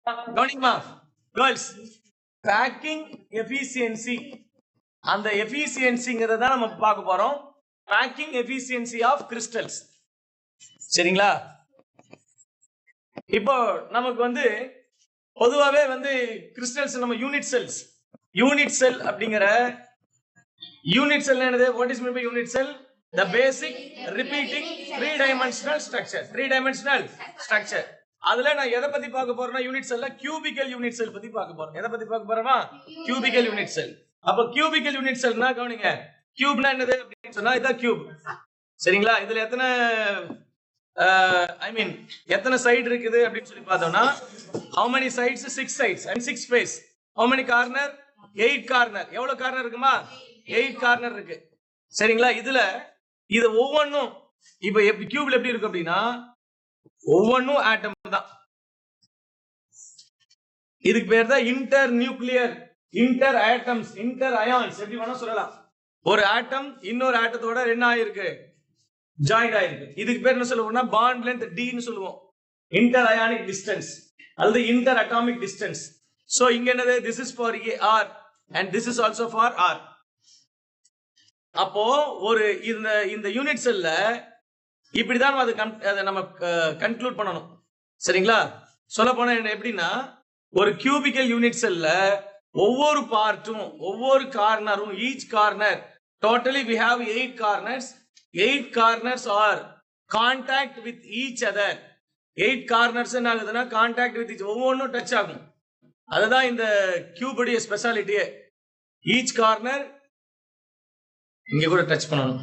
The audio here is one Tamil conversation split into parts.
கவனிங்கம்மா கேர்ள்ஸ், பேக்கிங் எஃபிஷியன்சி, அந்த எஃபிஷியன்சிங்கிறத தான் நம்ம பார்க்க போறோம். Packing efficiency of crystals. சரிங்களா? இப்போ நமக்கு வந்து பொதுவாகவே வந்து கிறிஸ்டல்ஸ் நம்ம யூனிட் செல் அப்படிங்கிற யூனிட் செல் என்னது? What is mean by unit cell? The basic repeating three-dimensional structure. அதுல நான் எதை பத்தி பார்க்க போறேன்னா யூனிட் செல்ல கியூபிக்கல் யூனிட் செல் பத்தி பார்க்க போறேன். எதை பத்தி பார்க்க போறோமா? Cubical unit cell. அப்ப கியூபிக்கல் யூனிட் செல்னா கவனிங்க, கியூப்னா என்னது அப்படின்னு சொன்னா இதான் கியூப். சரிங்களா? இதுல எத்தனை எத்தனை சைடு இருக்குது அப்படின்னு சொல்லி பார்த்தோம்னா how many sides? 6 sides and 6 face. how many corner? 8 corner. எவ்வளவு கார்னர் இருக்குமா? 8 கார்னர் இருக்கு. சரிங்களா? இதுல இது ஒவ்வொன்றும் இப்ப கியூப்ல எப்படி இருக்கு அப்படின்னா ஒவ்வொன்றும் ஆட்டம் தான். இதுக்கு பேர் தான் inter nuclear, inter atoms, inter ions, எப்படி வேணா சொல்லலாம். ஒரு ஆட்டம் இன்னொரு ஆட்டத்தோட என்ன ஆயிருக்கு? ஜாயிண்ட் ஆயிருக்கு. இதுக்கு பேர் என்ன சொல்லுவோம்னா பாண்ட் லென்த் டின்னு சொல்லுவோம். இன்டர் அயானிக் டிஸ்டன்ஸ் அல்லது இன்டர் அட்டாமிக் டிஸ்டன்ஸ். சோ இங்க என்னது? This is for r and this is also for r. அப்போ ஒரு இந்த யூனிட் செல்ல இப்படிதான் அதை நம்ம கன்க்ளூட் பண்ணணும். சரிங்களா? சொல்ல போனா எப்படின்னா ஒரு கியூபிக்கல் யூனிட் செல்ல ஒவ்வொரு பார்ட்டும் ஒவ்வொரு கார்னரும் each corner totally we have 8 corners. 8 corners are contact with each other. 8 corners என்ன ஆகுதுன்னா கான்டாக்ட் வித் each, ஒவ்வொன்றும் டச் ஆகும். அதுதான் இந்த கியூபுடைய ஸ்பெஷாலிட்டியே. ஈச் கார்னர் இங்க கூட டச் பண்ணணும்.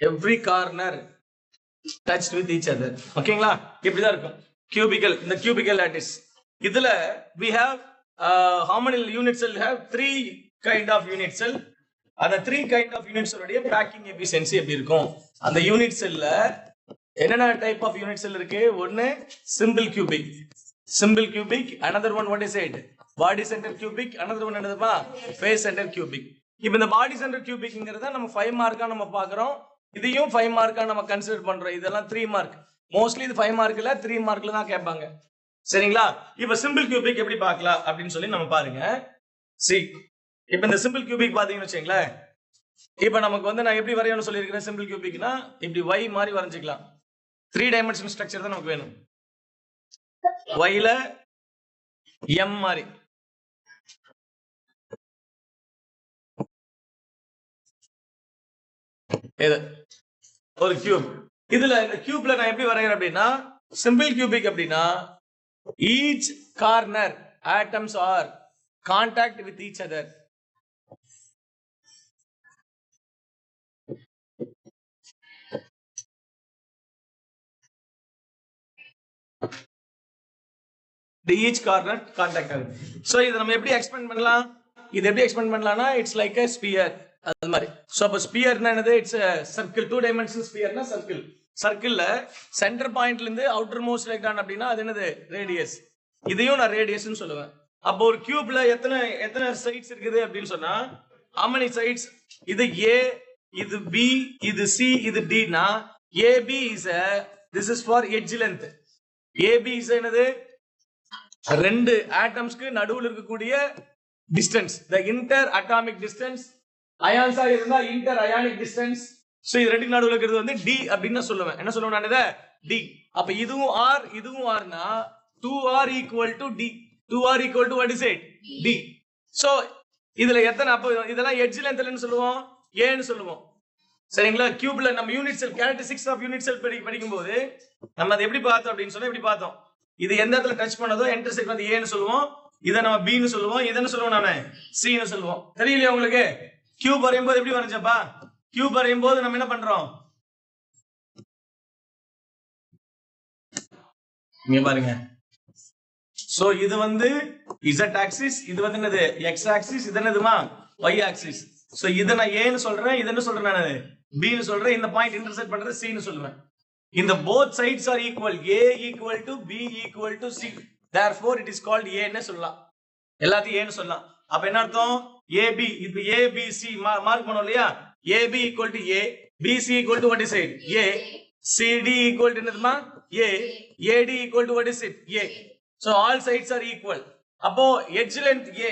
Every corner touch with each other. ஓகேங்களா? இப்படிதான் இருக்கும் கியூபிக்கல். இந்த கியூபிக்கல் லாட்டிஸ் இதுல we have how many unit cell? have 3 kind of unit cell. அந்த 3 kind of unit cell உடைய பேக்கிங் எஃபிஷியன்சி எப்படி இருக்கும்? அந்த யூனிட் செல்ல என்னென்ன டைப் ஆஃப் யூனிட் செல் இருக்கு? ஒன்னு simple cubic, another one what is it? Body centre cubic, another one என்னதுமா? Face centre cubic. இப்போ இந்த பாடி சென்டர் கியூபிக்ங்கிறத நம்ம 5 மார்க்கா நம்ம பார்க்கறோம். இதையும் 5 மார்க்கா நம்ம கன்சிடர் பண்றோம். இதெல்லாம் 3 மார்க். மோஸ்ட்லி இது 5 மார்க்ல 3 மார்க்ல தான் கேட்பாங்க. சரிங்களா? இப்போ சிம்பிள் கியூபிக் எப்படி பார்க்கலாம் அப்படின்னு சொல்லி நம்ம பாருங்க. இப்ப இந்த சிம்பிள் கியூபிக் பாத்தீங்கன்னு வச்சுங்களேன், இப்ப நமக்கு வந்து நான் எப்படி வரையணும்னு சொல்லியிருக்கிறேன். சிம்பிள் கியூபிக்னா இப்படி y மாதிரி வரைஞ்சிக்கலாம். 3 டைமென்ஷனல் ஸ்ட்ரக்சர் தான் நமக்கு வேணும். y ல m மாதிரி, இது ஒரு கியூப். இதுல இந்த கியூப்ல நான் எப்படி வரைகிறேன் அப்படின்னா சிம்பிள் கியூபிக் அப்படின்னா each corner atoms are contact with each other. each corner contact ஆகுது. சோ இத நம்ம எப்படி எக்ஸ்பேண்ட் பண்ணலாம்? இது எப்படி எக்ஸ்பேண்ட் பண்ணலாம்னா இட்ஸ் லைக் a sphere. அது மாதிரி. சோ அப்ப ஸ்பியர்னா என்னது? It's a circle. 2 dimensional sphereனா circle. சர்க்கிள்ல centre பாயிண்ட்ல இருந்து அவுட்டர் மோஸ்ட் எலக்ட்ரான் அப்படின்னா அது என்னது? ரேடியஸ். இதையும் நான் ரேடியஸ்னு சொல்லுவேன். அப்போ ஒரு கியூப்ல எத்தனை சைட்ஸ் இருக்குது அப்படின்னு சொன்னா how many sides? இது A, இது B, இது C, இது D னா AB is a, this is for edge length. AB is என்னது? ரெண்டு ஆட்டம்ஸ்க்கு நடுவுல இருக்கக்கூடிய distance, the inter atomic distance. அயான்ஸா இருந்தா inter ionic distance. சோ இது ரெண்டுக்கு நடுவுல இருக்கிறது வந்து D அப்படின்னு சொல்லுவேன். என்ன சொல்லுவேன் நான்? இத D. அப்ப இதுவும் R இதுவும் R னா 2R equal to D. 2R equal to what is it? D. So இதுல எத்தனை? அப்ப இதெல்லாம் எட்ஜ் லென்த்லன்னு சொல்லுவோம், A ன்னு சொல்லுவோம். சரிங்களா? கியூப்ல நம்ம unit cell characteristics of unit cell படிக்கும்போது நம்ம அதை எப்படி பார்த்தோம் அப்படின்னு சொன்னா எப்படி பார்த்தோம்? இது எந்த இடத்துல டச் பண்ணதோ இன்டர்செக்ட் வந்து A ன்னு சொல்லுவோம், இத நம்ம B ன்னு சொல்லுவோம், இதன்னு சொல்லுவோம் நானே C ன்னு சொல்லுவோம். தெரியலையா உங்களுக்கு? கியூப் வரையும்போது எப்படி வரைஞ்சப்பா? கியூப் வரையும்போது நம்ம என்ன பண்றோம்? இங்க பாருங்க. சோ இது வந்து z ஆக்சிஸ், இது வந்து என்னது? x ஆக்சிஸ், இது என்னதுமா? y axis. சோ இத நான் A ன்னு சொல்றேன், இத என்ன சொல்றேன்? நான் B ன்னு சொல்றேன். இந்த பாயிண்ட் இன்டர்செக்ட் பண்றது C ன்னு சொல்லுவேன். இந்த both sides are equal, a equal to b equal to c, therefore it is called a ன்னு சொல்லலாம், எல்லாத்தையும் a ன்னு சொல்லலாம். அப்ப என்ன அர்த்தம்? ab, இது a b c மார்க் பண்ணோம் இல்லையா? ab equal to a, bc equal to what is it? a, cd equal to என்னதுமா? a, ad equal to what is it? a. So all sides are equal. அப்போ edge length a.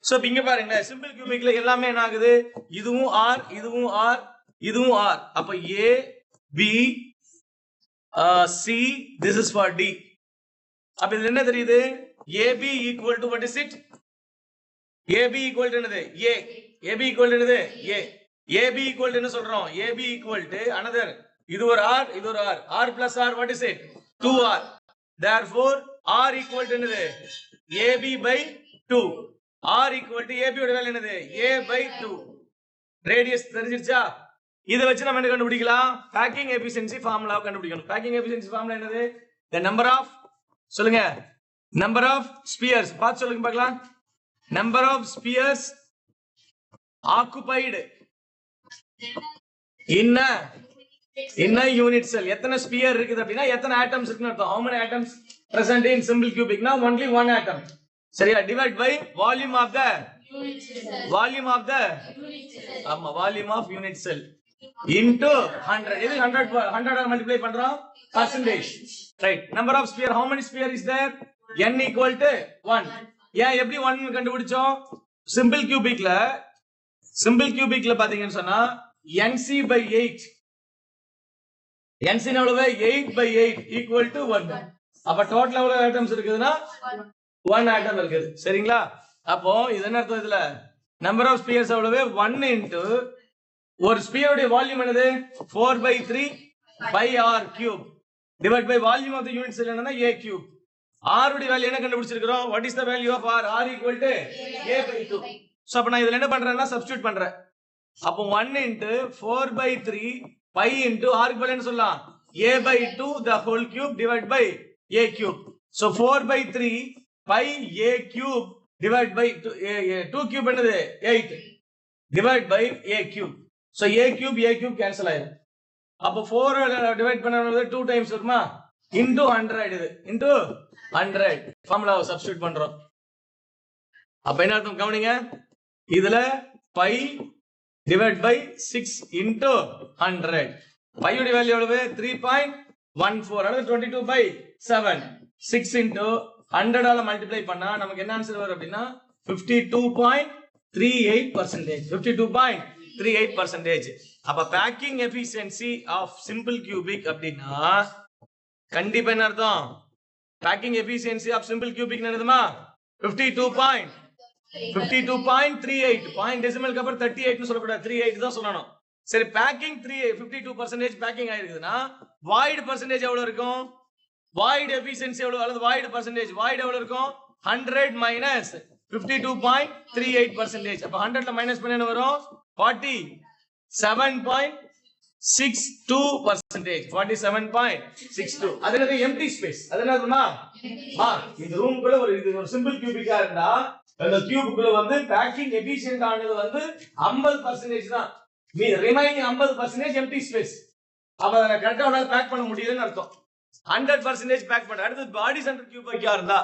So இங்க பாருங்க, சிம்பிள் கியூபிக்ல எல்லாமே என்ன ஆகுது? இதுவும் r, இதுவும் r, இதுவும் r. அப்ப a b c, this is for d. அப்ப இதுல என்ன தெரியுது? ab equal to what is it? ab equal to என்னது? a. ab equal to என்னது? a. ab equal to என்ன சொல்றோம்? ab equal to another, இது ஒரு r, இது ஒரு r. r plus r, what is it? 2r. Therefore r equal to என்னது? ab by 2. r equal to ab ஓட வேல்யூ என்னது? a by 2. ரேடியஸ் தெரிஞ்சிருச்சா? இத வச்சு நம்ம என்ன கண்டுபிடிக்கலாம்? பேக்கிங் எஃபிஷியன்சி ஃபார்முலாவை கண்டுபிடிக்கணும். பேக்கிங் எஃபிஷியன்சி ஃபார்முலா என்னது? the number of, சொல்லுங்க, number of spheres, பார்த்து சொல்லுங்க பார்க்கலாம். number of spheres occupied in a unit cell. எத்தனை ஸ்பியர் இருக்குது அப்படினா எத்தனை ஆட்டம்ஸ் இருக்குன்னு அர்த்தம். how many atoms present in simple cubic? now only one atom. சரியா? divide by volume of the volume of the ஆமா volume of unit cell into 100. இது 100 ஆல் மல்டிப்ளை பண்றோம், percentage. right? number of sphere, how many sphere is there? n equal to 1. ஏன் எப்படி 1 கண்டுபிடிச்சோம்? சிம்பிள் கியூபிக்ல பாத்தீங்கன்னு சொன்னா nc by 8, nc எவ்வளவு? 8 by 8 equal to 1. அப்ப டோட்டல் எவ்வளவு ஆட்டம்ஸ் இருக்குதுன்னா 1 ஆட்டம் இருக்குது. சரிங்களா? அப்போ இது என்ன அர்த்தம்? இதுல நம்பர் ஆஃப் ஸ்பியர்ஸ் எவ்வளவு? 1 into ஒரு ஸ்பியருடைய வால்யூம் என்னது? 4 by 3 by r cube divided by volume of the unit cell என்னன்னா a cube. r உடைய வேல்யூ என்ன கண்டுபிடிச்சிருக்கோம்? what is the value of r? r equal to a by 2. So அப்ப நான் இதுல என்ன பண்றேன்னா சப்ஸ்டிட்யூட் பண்றேன். அப்போ 1 into 4 by 3 pi into r equal என்ன சொல்லலாம்? a by 2 the whole cube divided by a cube. so 4 by 3 pi a cube divided by 2 cube என்னது? 8 divided by a cube. so a cube cancel ஆயிடும். அப்போ 4 டிவைட் பண்ணறது 2 டைம்ஸ் வருமா? into 100 இது into 100 ஃபார்முலாவை சப்ஸ்டிட்யூட் பண்றோம். அப்ப என்ன அர்த்தம் கவனிங்க, இதுல pi divided by 6 into 100. pi உடைய வேல்யூ எவ்வளவு? 3.14, அதாவது 22 by 7. 6 into 100 ஆல மல்டிப்ளை பண்ணா நமக்கு என்ன ஆன்சர் வரும் அப்படின்னா 52.38%. 52.38%. அப்ப packing efficiency of simple cubic அப்படின்னா கண்டிப்பா என்ன அர்த்தம்? Packing efficiency of simple cubic என்னதுமா? 52.38. பாயிண்ட் டெசிமலுக்கு அப்புறம் 38 னு சொல்லக்கூடாது, 38 தான் சொல்லணும். சரி, பேக்கிங் 52% பேக்கிங் ஆயிருக்குதுன்னா வாய்ட் பர்சன்டேஜ் எவ்வளவு இருக்கும்? வாய்ட் எஃபிஷியன்சி எவ்வளவு அல்லது வாய்ட் பர்சன்டேஜ் வாய்ட் எவ்வளவு இருக்கும்? 100 minus 52.38%. அப்ப 100 ல மைனஸ் பண்ண என்ன வரும்? 47.62%. 47.62. அது என்னது? Empty space. அது என்னதுமா? இந்த ரூமுக்குள்ள ஒரு சிம்பிள் கியூபிக்கா இருந்தா அந்த கியூபுக்குள்ள வந்து பேக்கிங் எஃபிஷியன்ட் ஆனது வந்து 50% தான். Remaining 50% empty space. அப்ப அத கரெக்ட்டா உன்னால பேக் பண்ண முடியலன்னு அர்த்தம். 100% பேக் பண்ற. அடுத்து பாடி சென்டர் கியூபிக்கா இருந்தா,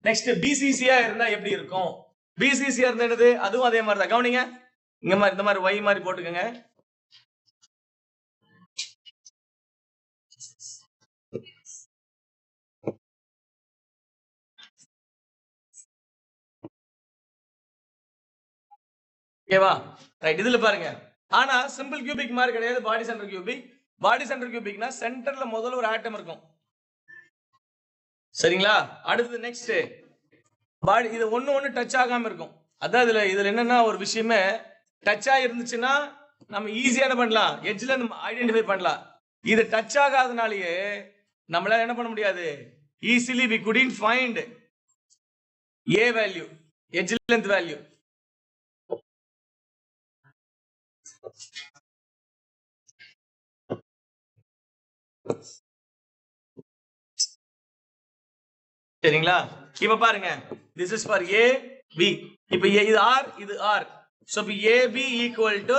நெக்ஸ்ட் பிசிசியா இருந்தா எப்படி இருக்கும்? பிசிசியா இருந்தா என்னது? அதுவும் அதே மாதிரி தான். கவனிங்க, இங்க மாதிரி இந்த மாதிரி y மாதிரி போட்டுக்கங்க. ஓகேவா? ரைட். இதுல பாருங்க, ஆனா சிம்பிள் கியூபிக் மாதிரி கிடையாது பாடி சென்டர் கியூபிக். பாடி சென்டர் கியூபிக்னா சென்டர்ல முதல்ல ஒரு ஆட்டம் இருக்கும். சரிங்களா? அடுத்து நெக்ஸ்ட் பாடி, இது ஒண்ணு டச் ஆகாம இருக்கும். அதான் இதுல என்னன்னா ஒரு விஷயமே, டச் ஆயிருந்துச்சுன்னா நம்ம ஈஸியா என்ன பண்ணலாம்? எட்ஜ்ல ஐடென்டிஃபை பண்ணலாம். இது டச் ஆகாதனாலேயே நம்மளால என்ன பண்ண முடியாது? Easily we couldn't find a value, edge length value. சரிங்களா? இப்ப பாருங்க, this is for a b. இப்ப இது r, இது r. so இப்ப ab equal to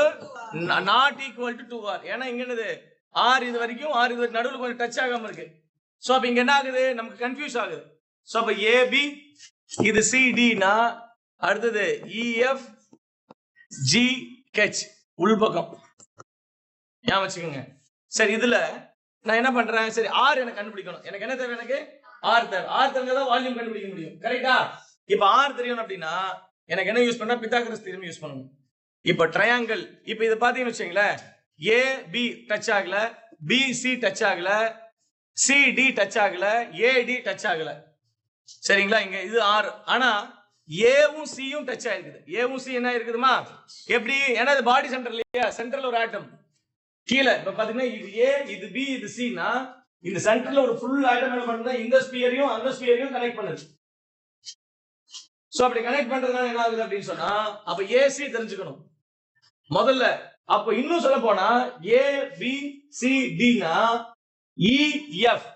not equal to 2r. ஏன்னா இங்க என்னது? ஆர் இது வரைக்கும் நடுவில் கொஞ்சம் டச் ஆகாம இருக்கு. சோ அப்ப இங்க என்ன ஆகுது, நமக்கு கன்ஃபியூஸ் ஆகுது. சோ அப்ப ஏபி இது சிடினா அடுத்தது இஎஃப் ஜிஹெச் உள்பக்கம் ஞாபகம் வச்சுக்கோங்க. சரி, இதுல நான் என்ன பண்றேன், சரி ஆர் எனக்கு கண்டுபிடிக்கணும். எனக்கு என்ன தேவை, எனக்கு ஆர் தேவை. ஆர் தெரிஞ்சாதான் வால்யூம் கண்டுபிடிக்க முடியும். கரெக்டா? இப்ப ஆர் தெரியணும் அப்படின்னா எனக்கு என்ன யூஸ் பண்ணா, பித்தாகரஸ் தியரம் யூஸ் பண்ணணும். இப்ப ட்ரையாங்கிள், இப்ப இது பாத்தீங்கன்னு வச்சுங்களேன், ஏ பி டச் ஆகல, பி சி டச் ஆகல, சி டி டச் ஆகல, ஏடி டச் ஆகல. சரிங்களா? இங்க இது ஆர். ஆனா ஏவும் சியும் டச் ஆயிருக்குது. ஏவும் சி என்ன இருக்குதுமா, எப்படி? ஏன்னா இது பாடி சென்டர் இல்லையா, சென்டர்ல ஒரு ஆட்டம் கீழே. இப்ப பாத்தீங்கன்னா இது ஏ, இது பி, இது சினா இந்த சென்டர்ல ஒரு ஃபுல் ஆட்டம் என்ன பண்ணுது, இந்த ஸ்பியரையும் அந்த ஸ்பியரையும் கனெக்ட் பண்ணுது. சோ அப்படி கனெக்ட் பண்றதுனால என்ன ஆகுது அப்படின்னு சொன்னா, அப்ப ஏசி தெரிஞ்சுக்கணும் முதல்ல. அப்ப இன்னும் சொல்ல போனா ஏ பி சி டினா இஎஃப்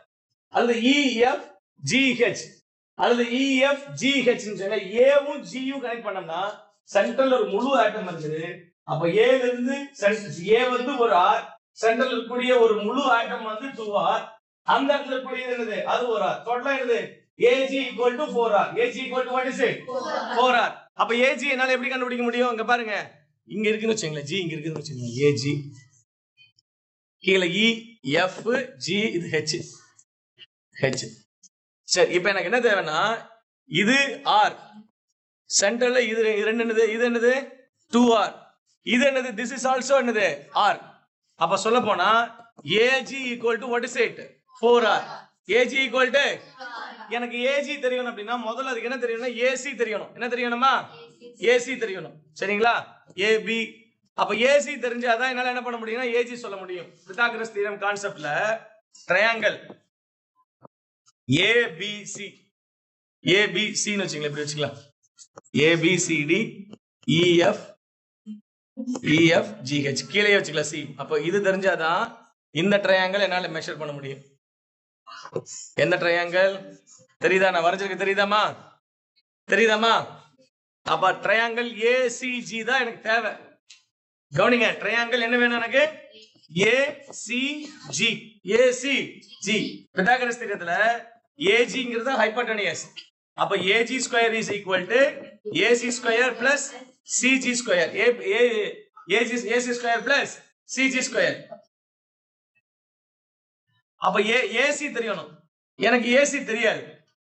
அல்லது இஎஃப் ஜிஹெச் அல்லது இஎஃப் ஜிஹெச் சொன்னா ஏவும் ஜியும் கனெக்ட் பண்ணோம்னா சென்ட்ரல்ல ஒரு முழு ஆட்டம் இருக்குது. அப்ப ஏல இருந்து ஏ வந்து ஒரு ஆர், சென்ட்ரல் இருக்கக்கூடிய ஒரு முழு ஆட்டம் வந்து 2R, அந்த இடத்துல இருக்கக்கூடியது என்னது, அது ஒரு ஆர். டோட்டலா என்னது, AG equal to 4R. AG equal to what is it? 4R. அப்ப AG என்னால எப்படி கண்டுபிடிக்க முடியும்? இங்க பாருங்க, இங்க இருக்குன்னு வச்சுங்களேன், G இங்க இருக்குன்னு வச்சுங்களேன், AG கீழ E F G இது H. சரி, இப்போ எனக்கு என்ன தேவைன்னா, இது R, சென்டர்ல இது ரெண்டு என்னது, இது என்னது 2R, இது என்னது, this is also என்னது R. அப்ப சொல்ல போனா AG equal to what is it? 4R. AG equal to, எனக்கு AG தெரியணும் அப்படின்னா முதல்ல அதுக்கு என்ன தெரியணும்னா AC தெரியணும். என்ன தெரியணுமா, AC தெரியணும். சரிங்களா? AB. அப்ப AC தெரிஞ்சாதான் என்னால என்ன பண்ண முடியும்னா AG சொல்ல முடியும். பித்தாகரஸ் தியரம் கான்செப்ட்ல ட்ரையாங்கிள் ABC ன்னு வச்சுக்கலாம், இப்படி வச்சுக்கலாம், ABCD EF GH கீழே வச்சுக்கலாம் C. அப்ப இது தெரிஞ்சாதான் இந்த ட்ரையாங்கிள் என்னால மெஷர் பண்ண முடியும். எந்த ட்ரையாங்கிள் தெரியுதா, நான் வரைஞ்சிருக்க தெரியுதாமா? அப்ப ட்ரையாங்கிள் ACG தான் எனக்கு தேவை. கவனிங்க, ட்ரையாங்கிள் என்ன வேணும் எனக்கு, ACG. Pythagoras தியரத்துல AGங்கிறது hypotenuse. அப்ப AG square is equal to AC square plus CG square, AC square plus CG square. அப்ப AC தெரியணும், எனக்கு AC தெரியாது.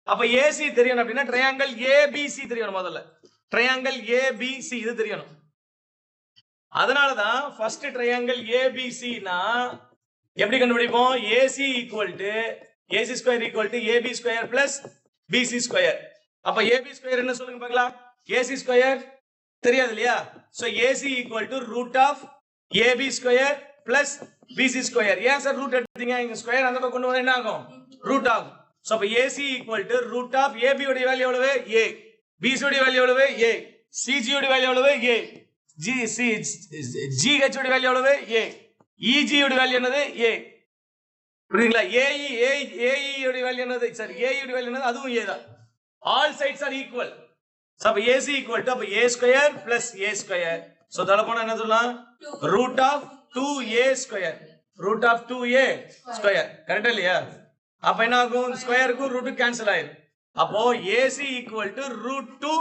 அப்ப AC தெரியணும் அப்படின்னா ட்ரையாங்கிள் ABC தெரியணும். முதல்ல ட்ரையாங்கிள் ABC இது தெரியணும். அதனாலதான் ஃபர்ஸ்ட் ட்ரையாங்கிள் ABC னா எப்படி கண்டுபிடிப்போம், AC equal to AC square equal to AB square plus BC square. அப்ப AB ஸ்கொயர் என்ன சொல்லுங்க பார்க்கலாம், AC ஸ்கொயர் தெரியாது இல்லையா? So AC equal to root of AB square plus BC square. ஏன் சார் ரூட் எடுத்தீங்க, இங்க ஸ்கொயர் அந்த பக்கம் கொண்டு வர என்ன ஆகும், ரூட் ஆகும். சோ அப்ப AC equal to root of AB உடைய வேல்யூ எவ்வளவு, A, BC உடைய வேல்யூ எவ்வளவு, A, CG உடைய வேல்யூ எவ்வளவு, A, GH உடைய வேல்யூ எவ்வளவு, A, EG உடைய வேல்யூ என்னது, A. புரியுதுங்களா? AE உடைய வேல்யூ என்னது, சரி AE உடைய வேல்யூ என்னது, அதுவும் A தான். All sides are equal. So அப்ப AC ஈக்குவல் டு அப்ப A square plus A square. So தல போனா என்ன சொல்லலாம், root of 2A square, root of 2A square. கரெக்ட்டா இல்லையா? அப்ப என்ன ஆகும், ஸ்கொயருக்கு ரூட் கேன்சல் ஆயிடும். அப்போ AC equal to root 2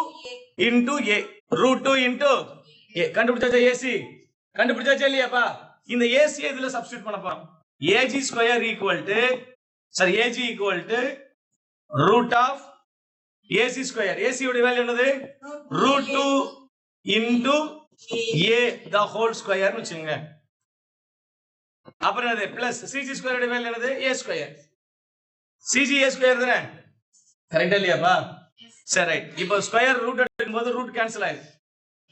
into A, root 2 into A. கண்டுபிடிச்சாச்சா? AC கண்டுபிடிச்சாச்சா இல்லையாப்பா? இந்த AC இதுல சப்ஸ்டிட்யூட் பண்ண போறோம். AG ஸ்கொயர் ஈக்குவல் டு, சரி AG equal to root of AC square. AC உடைய வேல்யூ என்னது, root 2 into A the whole square னு வெச்சுங்க. அப்புறம் என்னது பிளஸ் CG ஸ்கொயர் உடைய வேல்யூ என்னது, A square. CG A square தானே, கரெக்ட்டா இல்லையாப்பா? சரி ரைட். இப்போ ஸ்கொயர் ரூட் எடுக்கும்போது ரூட் கேன்சல் ஆயிடும்,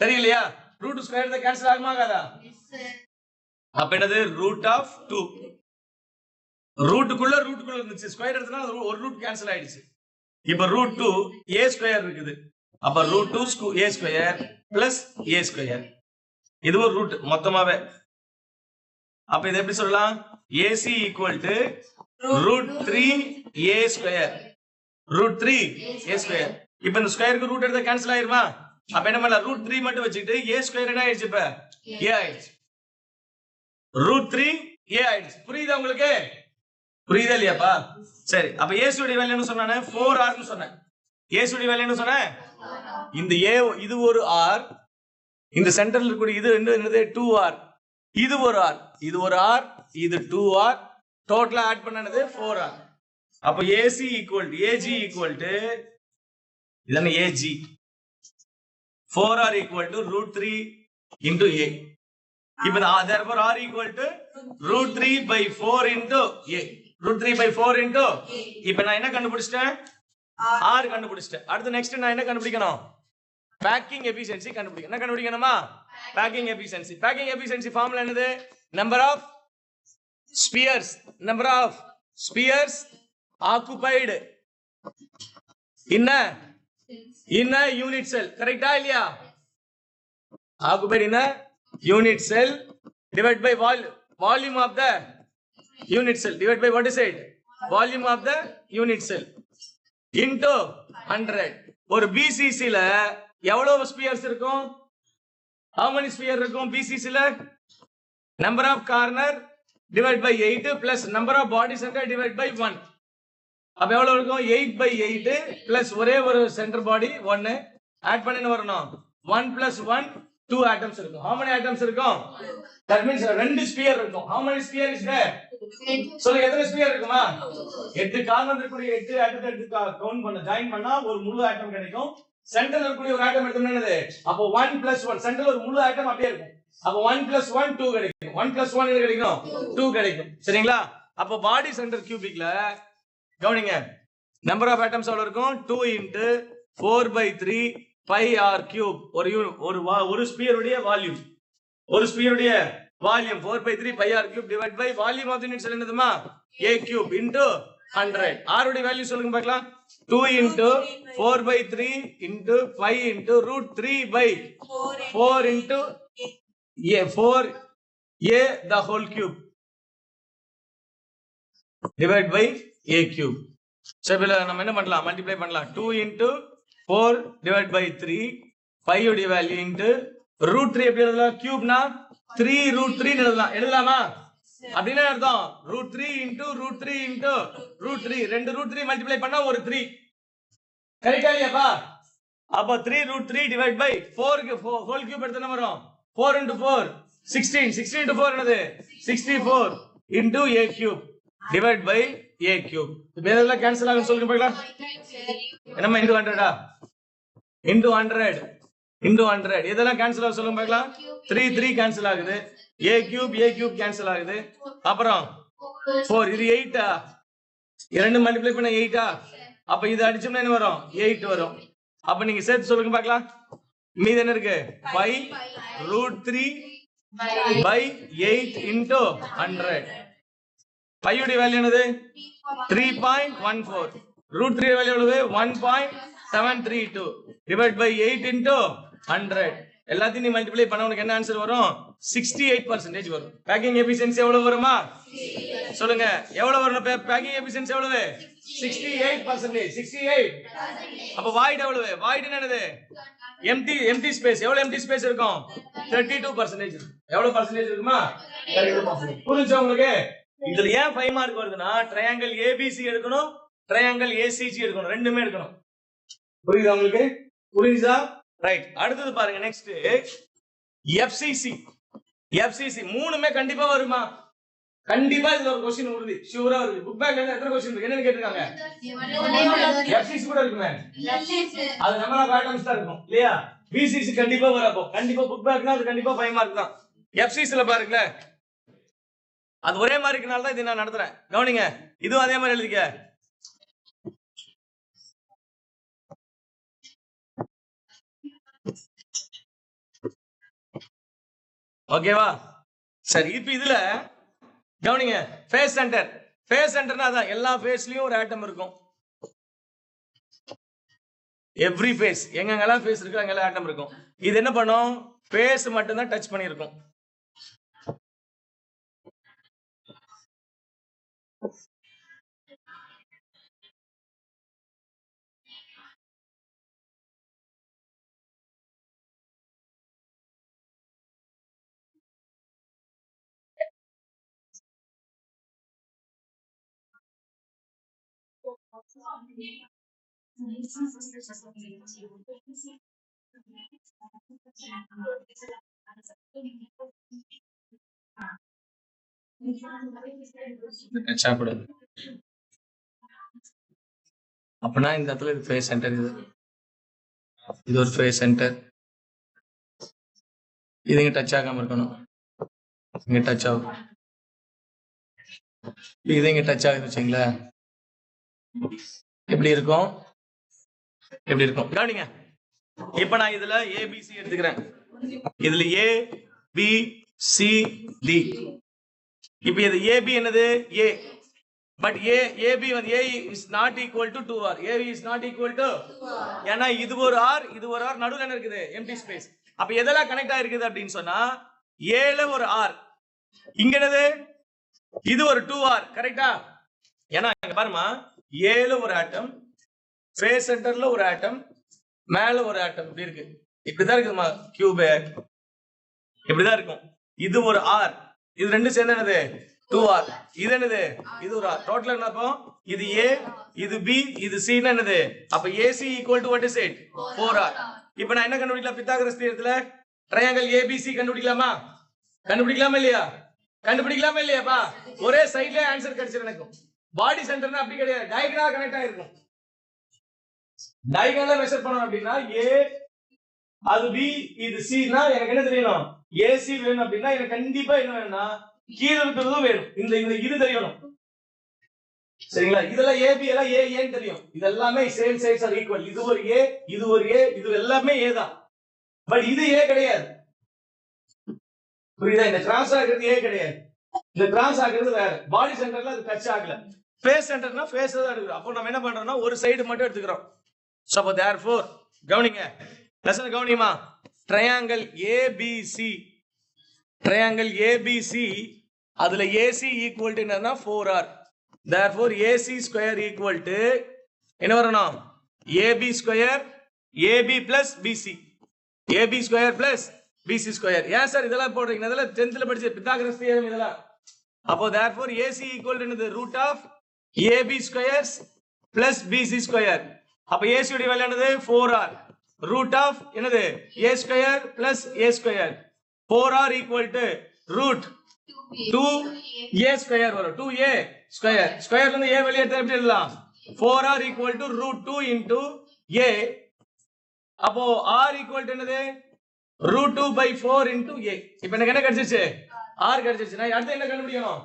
தெரியலையா? ரூட் ஸ்கொயர் தான் கேன்சல் ஆகுமா ஆகாதா? அப்ப என்னது, ரூட் ஆஃப் 2, ரூட்டுக்குள்ள இருந்துச்சு, ஸ்கொயர் எடுத்தா ஒரு ரூட் கேன்சல் ஆயிடுச்சு. இப்ப ரூட் 2 A ஸ்கொயர் இருக்குது. அப்ப root 2 A square plus A square, இது ஒரு ரூட் மொத்தமாவே. அப்ப இது எப்படி சொல்லலாம், AC equal to root 3A square, root 3A square. இப்ப இந்த ஸ்கொயருக்கு ரூட் எடுத்தா கேன்சல் ஆயிருமா? அப்ப என்ன பண்ணலாம், ரூட் 3 மட்டும் வச்சுக்கிட்டு A ஸ்கொயர் என்ன ஆயிடுச்சு, இப்ப A ஆயிடுச்சு. ரூட் 3 ஏ ஆயிடுச்சு. புரியுதா உங்களுக்கு? புரியுதா இல்லையாப்பா? சரி, அப்ப ஏசுடைய வேல்யூ என்ன சொன்னானே? 4r னு சொன்னேன். ஏசுடைய வேல்யூ என்ன சொன்னேன்? இந்த ஏ இது ஒரு ஆர், இந்த சென்டர்ல இருக்கக்கூடிய இது என்னது? 2r. இது ஒரு ஆர், இது ஒரு ஆர், இது 2r, டோட்டலா ஆட் பண்ணனது 4r. அப்ப AC equal to AG equal to இதென்ன AG 4r equal to √3 into A. இப்ப therefore r equal to √3 by 4 into A. √3 by 4 into இப்ப நான் என்ன கண்டுபிடிச்சிட்டேன்? r கண்டுபிடிச்சிட்டேன். அடுத்து நெக்ஸ்ட் நான் என்ன கண்டுபிடிக்கணும்? பேக்கிங் எஃபிஷியன்சி கண்டுபிடிக்கணும். என்ன கண்டுபிடிக்கணுமா? Packing efficiency. Packing efficiency formula என்னது? Number of Spears, number of Spears occupied in a unit cell. கரெக்ட்டா இல்லையா? Occupied in a unit cell divided by volume of the unit cell divided by what is it? Volume of the unit cell into 100. ஒரு BCC ல எவ்வளவு ஸ்பியர்ஸ் இருக்கும்? how many sphere இருக்கும் BCC ல? number of corner divided by 8 plus number of body center divided by 1. அப்ப எவ்வளவு இருக்கும்? 8 by 8 plus ஒரே ஒரு center body 1 ஆட் பண்ணி வரணும். 1 plus 1 2 atoms இருக்கும். how many atoms இருக்கும்? that means ரெண்டு ஸ்பியர் இருக்கும். how many sphere is there? சொல்லுங்க, எத்தனை ஸ்பியர் இருக்குமா? 8 கார்னர் இருக்கக்கூடிய 8 ஆட்டத்தை எடுத்து கவுண்ட் பண்ண ஜாயின் பண்ணா ஒரு முழு ஆட்டம் கிடைக்கும். சென்டர்ல இருக்கக்கூடிய ஒரு ஆட்டம் எடுத்தோம்னா என்னது? அப்போ 1 plus 1 சென்டர்ல ஒரு முழு ஆட்டம் அப்படியே இருக்கும். அப்போ 1 plus 1 2 கிடைக்கும். 1 plus 1 என்ன கிடைக்கும்? 2 கிடைக்கும். சரிங்களா? அப்போ பாடி சென்டர் கியூபிக்ல கவனிங்க, நம்பர் ஆஃப் ஆட்டம்ஸ் எவ்வளவு இருக்கும்? 2 into 4/3 pi r cube. ஒரு ஸ்பியருடைய வால்யூம், ஒரு ஸ்பியருடைய volume 4/3 pi r cube divided by volume of the unit cell என்னதுமா? a cube into 100. r உடைய வேல்யூ சொல்லுங்க பார்க்கலாம். 2 into 4/3 into 5 into √3 by 4 into a 4a the whole cube divided by a cube. சரி, நம்ம என்ன பண்ணலாம்? மல்டிப்ளை பண்ணலாம். 2 into 4 divided by 3 5 உடைய வேல்யூ into √3 எப்படி எழுதலாம்? கியூப்னா 3 √3 எழுதலாமா? அப்படின்னா அர்த்தம் √3 into √3 into √3 ரெண்டு √3 மல்டிப்ளை பண்ணா ஒரு 3. கரெக்ட்டா இல்லையாப்பா? அப்ப 3 √3 divided by 4 ஹோல் கியூப் எடுத்து என்ன வரும்? 4 into 4 16. 16 into 4 என்னது? 64 into a cube divided by a cube. இப்ப இதெல்லாம் கேன்சல் ஆகும் சொல்லுங்க பார்க்கலாம். என்னமா into 100 into 100 into 100 இதெல்லாம் கேன்சல் ஆகும் சொல்லுங்க பார்க்கலாம். 3 3 கேன்சல் ஆகுது. a cube கேன்சல் ஆகுது. அப்புறம் 4 இது 8 இரண்டு மல்டிப்ளை பண்ண 8 அப்ப இது அடிச்சோம்னா என்ன வரும்? 8 வரும். அப்ப நீங்க சேர்த்து சொல்லுங்க பார்க்கலாம். மீதி என்ன இருக்கு? 5 √3 by 8 into 100. 5 உடைய வேல்யூ என்னது? 3.14. √3 வேல்யூ எவ்வளவு? 1.732 divided by 8 into 100. எல்லாத்தையும் நீ மல்டிப்ளை பண்ண உனக்கு என்ன ஆன்சர் வரும்? 68% வரும். பேக்கிங் எஃபிஷியன்சி எவ்வளவு வருமா? சொல்லுங்க, எவ்வளவு வரும்? பேக்கிங் எஃபிஷியன்சி எவ்வளவு? 68%. 68. அப்ப வாய்ட் எவ்வளவு? வாய்ட் என்னது? Empty space. எவ்வளவு எம்டி ஸ்பேஸ் இருக்கும்? 32%. எவ்வளவு பர்சன்டேஜ் இருக்குமா? 32%. புரிஞ்சா உங்களுக்கு? இதுல ஏன் 5 மார்க் வருதுன்னா ட்ரையாங்கிள் ABC எடுக்கணும், ட்ரையாங்கிள் ACG எடுக்கணும், ரெண்டுமே எடுக்கணும். புரியுதா உங்களுக்கு? புரியுதா? ரைட். அடுத்தது பாருங்க, நெக்ஸ்ட் FCC மூணுமே கண்டிப்பா வருமா? கண்டிப்பா இதுல ஒரு क्वेश्चन உறுதி, ஷூரா இருக்கு. புக் பேக்ல எத்தனை क्वेश्चन இருக்கு? என்னன்னு கேட்டிருக்காங்க? FCC கூட இருக்குமே. அது நம்பர் ஆஃப் ஆட்டம்ஸ் தான் இருக்கும் இல்லையா? BCC கண்டிப்பா வரப்போ கண்டிப்பா புக் பேக்னா அது கண்டிப்பா 5 மார்க் தான். FCC ல பாருங்க, அது ஒரே மாதிரி இருக்கனால தான் இது நான் நடத்துறேன். கவனிங்க, இதுவும் அதே மாதிரி எழுதிக்க. ஓகேவா? சரி, இப்போ இதுல கவனிங்க, ஃபேஸ் சென்டர்னா அதான் எல்லா ஃபேஸ்லயும் ஒரு ஆட்டம் இருக்கும். எவ்ரி ஃபேஸ், எங்கெங்கெல்லாம் ஃபேஸ் இருக்கு அங்கெல்லாம் ஆட்டம் இருக்கும். இது என்ன பண்ணும்? ஃபேஸ் மட்டும் தான் டச் பண்ணியிருக்கும். அப்பனா இந்த இடத்துல இது ஃபேஸ் சென்டர், இது ஒரு ஃபேஸ் சென்டர். இது இங்க டச் ஆகாம இருக்கணும், இங்க டச் ஆகும். இது இங்க டச் ஆகுது வச்சுங்களேன், எப்படி இருக்கும்? எப்படி இருக்கும் கவனிங்க. இப்ப நான் இதுல ஏபிசி எடுத்துக்கிறேன். இதுல ஏ பி சி டி. இப்ப இது ஏபி என்னது? ஏ. பட் ஏபி வந்து ஏ is not equal to 2R. AB is not equal to, ஏன்னா இது ஒரு ஆர், இது ஒரு ஆர், நடுவுல என்ன இருக்குது? Empty space. அப்ப எதெல்லாம் கனெக்ட் ஆயிருக்குது அப்படின்னு சொன்னா, ஏல ஒரு ஆர், இங்க என்னது? இது ஒரு 2R. கரெக்டா? ஏன்னா இங்க பாருமா, ஏல ஒரு ஆட்டம், ஃபேஸ் சென்டர்ல ஒரு ஆட்டம், மேல ஒரு ஆட்டம், இப்படி இருக்கு. இப்படிதான் இருக்குமா கியூப்? இப்படிதான் இருக்கும். இது ஒரு ஆர், இது ரெண்டு சேர்ந்து என்னது? 2R. இது என்னது? இது ஒரு ஆர். டோட்டல் என்னப்போ? இது ஏ, இது பி, இது சி என்னது? அப்ப a c equal to what is it? 4R. இப்போ நான் என்ன கண்டுபிடிக்கலாம்? Pythagoras தியரத்துல triangle ABC கண்டுபிடிக்கலாமா? கண்டுபிடிக்கலாமா இல்லையா? கண்டுபிடிக்கலாமா இல்லையாப்பா? ஒரே சைடுல ஆன்சர் கிடைச்சிரும் எனக்கு. பாடி சென்டர்னா அப்படி கிடையாது, டயகனலா கனெக்ட் ஆயிருக்கும். டயகனலா மெஷர் பண்ணனும் அப்படின்னா ஏ அது பி இது சி னா எனக்கு என்ன தெரியணும்? ஏசி வேணும் அப்படின்னா எனக்கு கண்டிப்பா என்ன வேணும்னா கீழ இருக்கிறதும் வேணும். இந்த இது தெரியணும், சரிங்களா? இதெல்லாம் ஏபி எல்லாம் ஏ ஏன்னு தெரியும். இது எல்லாமே சேம் சைஸ் ஆர் ஈக்குவல். இது ஒரு ஏ, இது ஒரு ஏ, இது எல்லாமே ஏ தான். பட் இது ஏ கிடையாது, புரியுதா? இந்த கிராஸ் ஆகிறது ஏ கிடையாது, இந்த கிராஸ் ஆகிறது வேற. பாடி சென்டர்ல அது டச் ஆகல. ஃபேஸ் சென்டர்னா ஃபேஸ் தான் இருக்கு. அப்போ நம்ம என்ன பண்றோம்னா ஒரு சைடு மட்டும் எடுத்துக்கிறோம். சோ அப்ப therefore கவனிங்க, lesson கவனிமா. Triangle ABC, triangle ABC, அதுல ஏசி ஈக்குவல் டு என்னன்னா 4R. therefore AC square equal to என்ன வரணும்? AB square AB plus BC, AB square plus BC square. ஏன் சார் இதெல்லாம் போடுறீங்க? இதெல்லாம் 10th படிச்ச பித்தாகரஸ் தியரம் இதெல்லாம். அப்போ therefore AC ஈக்குவல் டு என்னது? Root of AB square plus BC square. அப்ப AC உடைய வேல்யூ என்னது? 4R. ரூட் ஆஃப் என்னது? A square plus A square. 4R equal to root 2A square வரும். 2A square. ஸ்கொயர்ல இருந்து A வெளியே எடுத்தா எப்படி எழுதலாம்? 4R equal to root 2 into A. அப்போ R ஈக்குவல் டு என்னது? Root 2 by 4 into A. இப்போ எனக்கு என்ன கிடைச்சிச்சு? R கிடைச்சிச்சு. நான் அடுத்து என்ன கண்டுபிடிக்கணும்?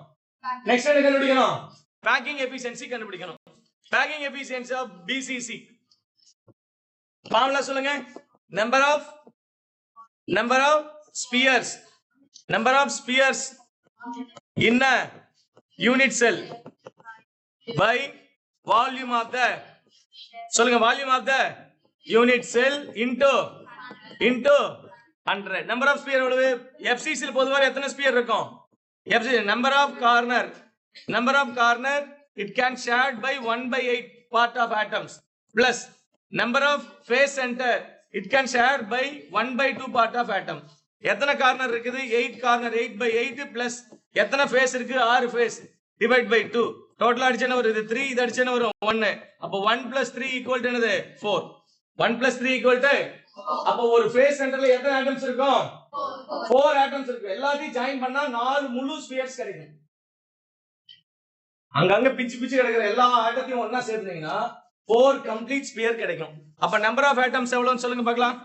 நெக்ஸ்ட் என்ன கண்டுபிடிக்கணும்? பேக்கிங் எஃபிஷியன்சி கண்டுபிடிக்கணும். Packing efficiency of BCC formula சொல்லுங்க. Number of Spears, number of spheres in a unit cell by volume of the, சொல்லுங்க, volume of the unit cell into 100. number of sphere எவ்வளவு? FCC ல பொதுவா எத்தனை ஸ்பியர் இருக்கும்? FCC number of corner it can shared by 1/8 part of atoms plus number of face center it can shared by 1/2 part of atom. எத்தனை கார்னர் இருக்குது? 8 கார்னர். 8/8 பிளஸ் எத்தனை ஃபேஸ் இருக்கு? 6 ஃபேஸ் டிவைட் பை 2. டோட்டல் அடிச்சேன ஒரு இது 3, இது அடிச்சேன ஒரு 1. அப்போ 1 + 3 ஈக்குவல் டு என்னது? 4. 1 + 3 ஈக்குவல் டு, அப்போ ஒரு ஃபேஸ் சென்டர்ல எத்தனை ஆட்டம்ஸ் இருக்கும்? 4 ஆட்டம்ஸ் இருக்கு. எல்லாத்தையும் ஜாயின் பண்ணா 4 முழு ஸ்பியர்ஸ் கிடைக்கும். அங்கங்க பிச்சு கிடக்குற எல்லா ஆட்டத்தையும் ஒண்ணா சேர்த்தீங்கன்னா 4 கம்ப்ளீட் ஸ்பியர் கிடைக்கும். அப்ப நம்பர் ஆஃப் ஆட்டம்ஸ் எவ்வளவுன்னு சொல்லுங்க பார்க்கலாம்.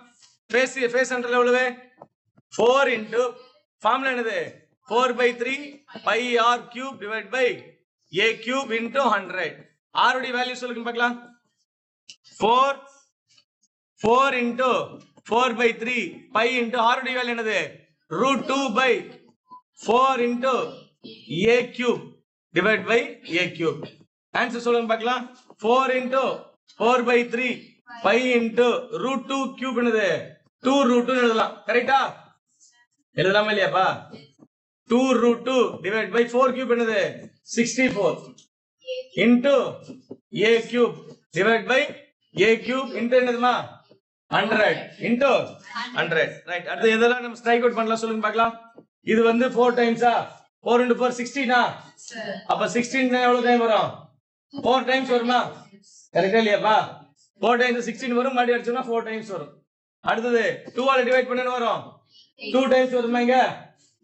ஃபேஸ் சென்டர்ல எவ்வளவு? 4 into formula என்னது? 4/3 pi r cube divided by a cube into 100. r உடைய வேல்யூ சொல்லுங்க பார்க்கலாம். 4 into 4/3 pi into r உடைய வேல்யூ என்னது? root 2/4 into a cube divided by a cube. Answer சொல்லுங்க பார்க்கலாம். 4 into 4/3 pi into root 2 cube என்னது? 2 root 2 எழுதலாம். கரெக்டா? எழுதலாமா இல்லையாப்பா? 2 root 2 divided by 4 cube என்னது? 64 into a cube divided by a cube into என்னதுமா? 100 into 100. ரைட். அடுத்து எதெல்லாம் நம்ம ஸ்ட்ரைக் அவுட் பண்ணலாம் சொல்லுங்க பார்க்கலாம். இது வந்து 4 டைம்ஸா? 4 into 4 16 அப்ப 16 எவ்வளவு டைம் வரும்? 4 டைம்ஸ் வருமா? கரெக்டா இல்லையாப்பா 4 times 16 வரும் மறுபடியும் அடிச்சோம்னா 4 times வரும் அடுத்தது 2 ஆல டிவைட் பண்ணா வரும் 2 times வருமா இங்க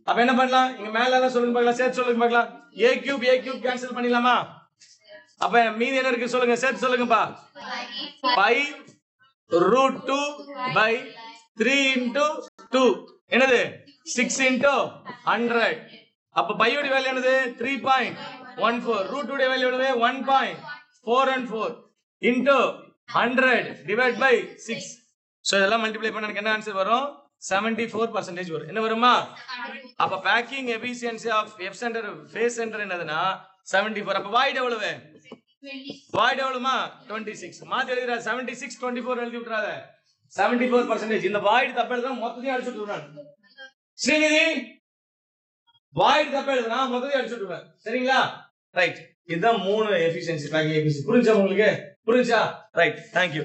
அப்ப என்ன பண்ணலாம் இங்க மேல எல்லாம் சொல்லுங்க பார்க்கலாம் சேர்த்து சொல்லுங்க பார்க்கலாம் a cube கேன்சல் பண்ணிடலாமா அப்ப மீதி என்ன இருக்கு சொல்லுங்க சேர்த்து சொல்லுங்கப்பா 5 root 2 by 3 into 2 என்னது 6 into 100 அப்ப பை உடைய வேல்யூ என்னது 3.14 root 2 உடைய வேல்யூ என்னது 1.414 into 100 divided by 6 சோ இதெல்லாம் மல்டிப்ளை பண்ணா எனக்கு என்ன ஆன்சர் வரும் 74% வரும் என்ன வருமா அப்ப packing efficiency of f centre face centre என்னதுன்னா 74 அப்ப வாய்ட் எவ்வளவு வாய்ட் எவ்வளவுமா 26 மாத்தி எழுதுற 76 24 எழுதி விட்டுறாத 74% இந்த வாய்ட் தப்பு எழுதுனா மொத்தத்தையும் அடிச்சு விட்டுறான் ஸ்ரீநிதி வாய்ட் தப்பு எழுதுனா மொத்தத்தையும் அடிச்சு விட்டுறேன் சரிங்களா ரைட் இதுதான் மூணு எஃபிஷியன்சி பேக்கிங் எஃபிஷியன்சி புரிஞ்சா உங்களுக்கு புரிஞ்சா ரைட் थैंक यू